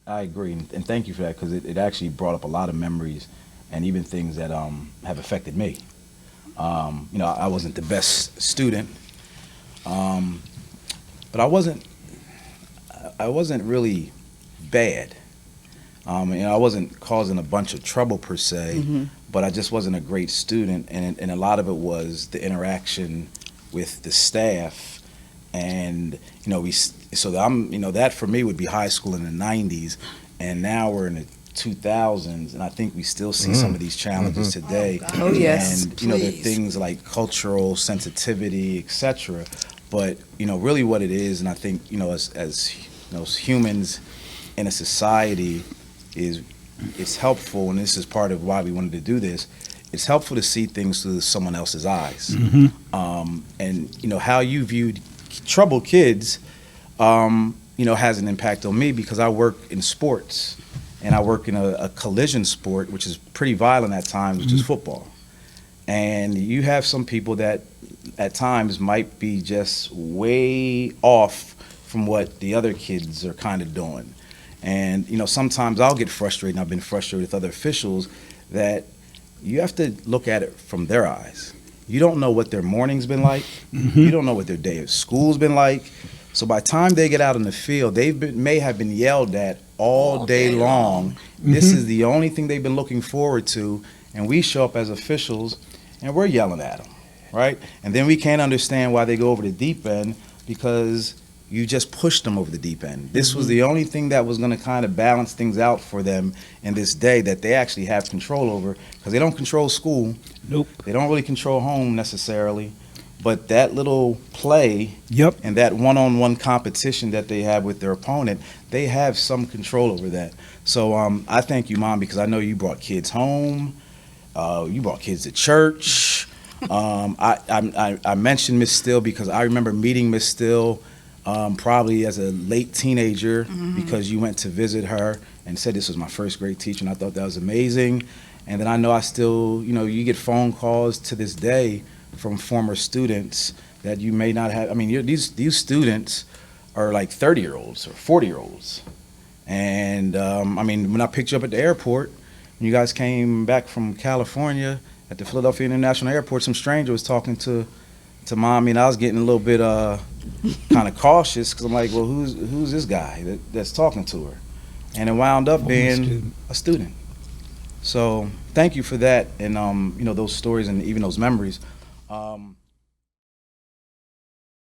I agree, and thank you for that because it actually brought up a lot of memories and even things that have affected me. I wasn't the best student, um, but I wasn't really bad. I wasn't causing a bunch of trouble per se, Hmm. but I just wasn't a great student, and a lot of it was the interaction with the staff, and that for me would be high school in the '90s, and now we're in the 2000s, and I think we still see some of these challenges today, Oh, yes, and there are please. things like cultural sensitivity, etc. But really what it is, and I think as humans in a society is it's helpful, and this is part of why we wanted to do this. It's helpful to see things through someone else's eyes, Hmm. and how you viewed troubled kids, has an impact on me because I work in sports, and I work in a collision sport, which is pretty violent at times, which is football. And you have some people that at times might be just way off from what the other kids are kind of doing. And sometimes I'll get frustrated, and I've been frustrated with other officials that you have to look at it from their eyes. You don't know what their morning's been like. You don't know what their day of school's been like. So by the time they get out in the field, may have been yelled at all day long. This is the only thing they've been looking forward to, and we show up as officials, and we're yelling at them, right? And then we can't understand why they go over the deep end because you just pushed them over the deep end. This was the only thing that was going to kind of balance things out for them in this day that they actually have control over because they don't control school. Nope. They don't really control home necessarily. But that little play Yep. and that one-on-one competition that they have with their opponent, they have some control over that. So I thank you, Mom, because I know you brought kids home. You brought kids to church. I mentioned Miss Still because I remember meeting Miss Still probably as a late teenager because you went to visit her and said this was my first grade teacher, and I thought that was amazing. And then I know I still, you get phone calls to this day from former students that you may not have. I mean, these students are like 30-year-olds or 40-year-olds. And when I picked you up at the airport, when you guys came back from California at the Philadelphia International Airport, some stranger was talking to Mommy, and I was getting a little bit kind of cautious because I'm like, well, who's this guy that's talking to her? And it wound up being a student. So thank you for that, and those stories and even those memories.